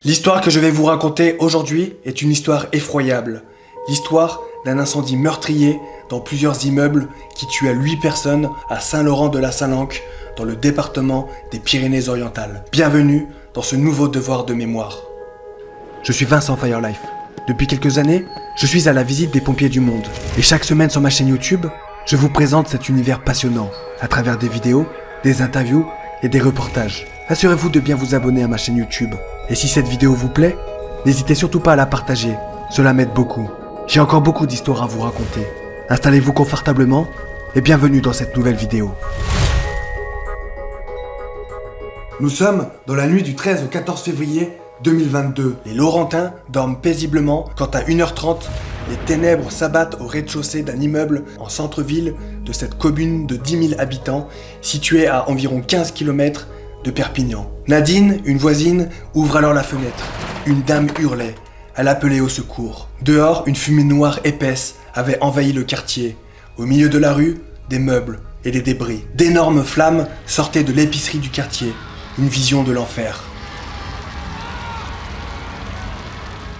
L'histoire que je vais vous raconter aujourd'hui est une histoire effroyable. L'histoire d'un incendie meurtrier dans plusieurs immeubles qui tua 8 personnes à Saint-Laurent-de-la-Salanque, dans le département des Pyrénées-Orientales. Bienvenue dans ce nouveau devoir de mémoire. Je suis Vincent Firelife. Depuis quelques années, je suis à la visite des pompiers du monde. Et chaque semaine sur ma chaîne YouTube, je vous présente cet univers passionnant, à travers des vidéos, des interviews et des reportages. Assurez-vous de bien vous abonner à ma chaîne YouTube. Et si cette vidéo vous plaît, n'hésitez surtout pas à la partager, cela m'aide beaucoup. J'ai encore beaucoup d'histoires à vous raconter. Installez-vous confortablement et bienvenue dans cette nouvelle vidéo. Nous sommes dans la nuit du 13 au 14 février 2022. Les Laurentins dorment paisiblement quand à 1h30, les ténèbres s'abattent au rez-de-chaussée d'un immeuble en centre-ville de cette commune de 10 000 habitants, située à environ 15 km de Perpignan. Nadine, une voisine, ouvre alors la fenêtre. Une dame hurlait. Elle appelait au secours. Dehors, une fumée noire épaisse avait envahi le quartier. Au milieu de la rue, des meubles et des débris. D'énormes flammes sortaient de l'épicerie du quartier. Une vision de l'enfer.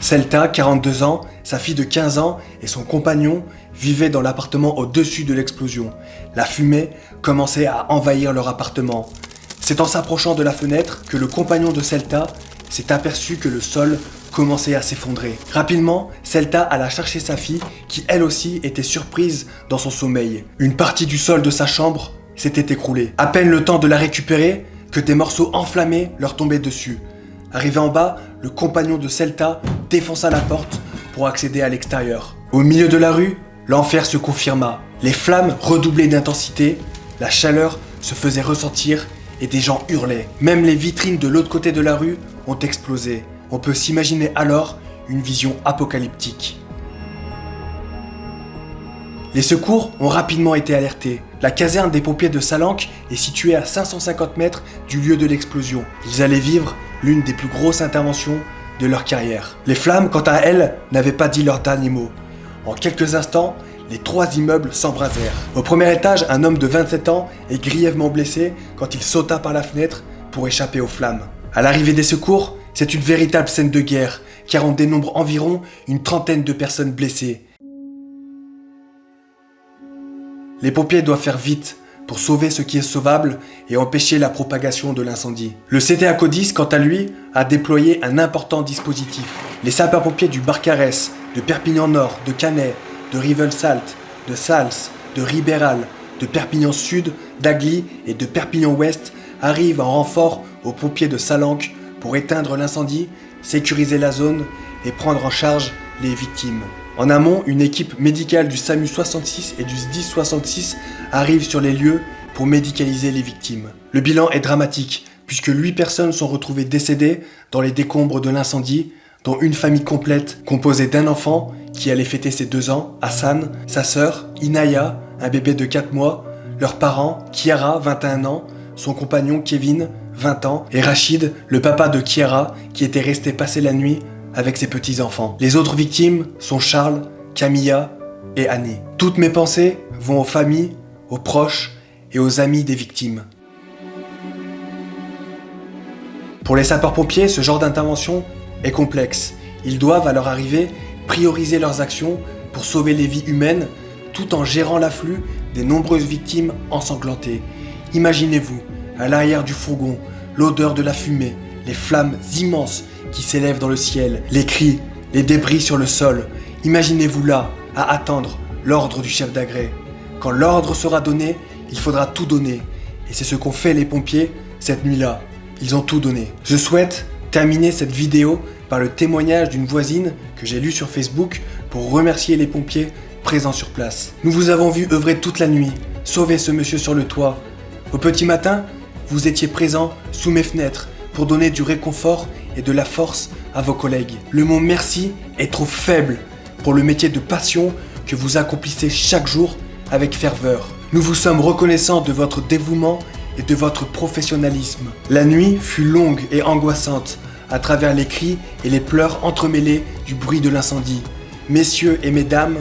Celta, 42 ans, sa fille de 15 ans et son compagnon vivaient dans l'appartement au-dessus de l'explosion. La fumée commençait à envahir leur appartement. C'est en s'approchant de la fenêtre que le compagnon de Celta s'est aperçu que le sol commençait à s'effondrer. Rapidement, Celta alla chercher sa fille qui elle aussi était surprise dans son sommeil. Une partie du sol de sa chambre s'était écroulée. À peine le temps de la récupérer que des morceaux enflammés leur tombaient dessus. Arrivé en bas, le compagnon de Celta défonça la porte pour accéder à l'extérieur. Au milieu de la rue, l'enfer se confirma. Les flammes redoublaient d'intensité, la chaleur se faisait ressentir et des gens hurlaient. Même les vitrines de l'autre côté de la rue ont explosé. On peut s'imaginer alors une vision apocalyptique. Les secours ont rapidement été alertés. La caserne des pompiers de Salanque est située à 550 mètres du lieu de l'explosion. Ils allaient vivre l'une des plus grosses interventions de leur carrière. Les flammes, quant à elles, n'avaient pas dit leur dernier mot. En quelques instants, les 3 immeubles s'embrasèrent. Au premier étage, un homme de 27 ans est grièvement blessé quand il sauta par la fenêtre pour échapper aux flammes. À l'arrivée des secours, c'est une véritable scène de guerre, car on dénombre environ une 30aine de personnes blessées. Les pompiers doivent faire vite pour sauver ce qui est sauvable et empêcher la propagation de l'incendie. Le CTA Codis, quant à lui, a déployé un important dispositif. Les sapeurs-pompiers du Barcarès, de Perpignan Nord, de Canet, de Rivelsalt, de Sals, de Ribéral, de Perpignan Sud, d'Agly et de Perpignan Ouest arrivent en renfort aux pompiers de Salanque pour éteindre l'incendie, sécuriser la zone et prendre en charge les victimes. En amont, une équipe médicale du SAMU 66 et du SDIS 66 arrive sur les lieux pour médicaliser les victimes. Le bilan est dramatique, puisque 8 personnes sont retrouvées décédées dans les décombres de l'incendie, dont une famille complète composée d'un enfant qui allait fêter ses 2 ans, Hassan, sa sœur, Inaya, un bébé de 4 mois, leurs parents, Kiara, 21 ans, son compagnon Kevin, 20 ans, et Rachid, le papa de Kiara, qui était resté passer la nuit avec ses petits-enfants. Les autres victimes sont Charles, Camilla et Annie. Toutes mes pensées vont aux familles, aux proches et aux amis des victimes. Pour les sapeurs-pompiers, ce genre d'intervention est complexe. Ils doivent, à leur arrivée, prioriser leurs actions pour sauver les vies humaines tout en gérant l'afflux des nombreuses victimes ensanglantées. Imaginez-vous, à l'arrière du fourgon, l'odeur de la fumée, les flammes immenses qui s'élèvent dans le ciel, les cris, les débris sur le sol. Imaginez-vous là, à attendre l'ordre du chef d'agré. Quand l'ordre sera donné, il faudra tout donner. Et c'est ce qu'ont fait les pompiers cette nuit-là. Ils ont tout donné. Je souhaite terminer cette vidéo par le témoignage d'une voisine que j'ai lu sur Facebook pour remercier les pompiers présents sur place. Nous vous avons vu œuvrer toute la nuit, sauver ce monsieur sur le toit. Au petit matin, vous étiez présents sous mes fenêtres pour donner du réconfort et de la force à vos collègues. Le mot merci est trop faible pour le métier de passion que vous accomplissez chaque jour avec ferveur. Nous vous sommes reconnaissants de votre dévouement et de votre professionnalisme. La nuit fut longue et angoissante, à travers les cris et les pleurs entremêlés du bruit de l'incendie. Messieurs et mesdames,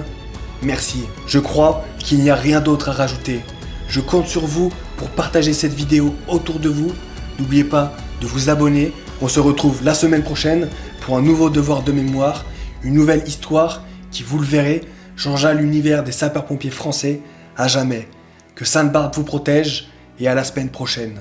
merci. Je crois qu'il n'y a rien d'autre à rajouter. Je compte sur vous pour partager cette vidéo autour de vous. N'oubliez pas de vous abonner On se retrouve la semaine prochaine pour un nouveau devoir de mémoire, une nouvelle histoire qui, vous le verrez, changera l'univers des sapeurs-pompiers français à jamais. Que Sainte-Barbe vous protège et à la semaine prochaine.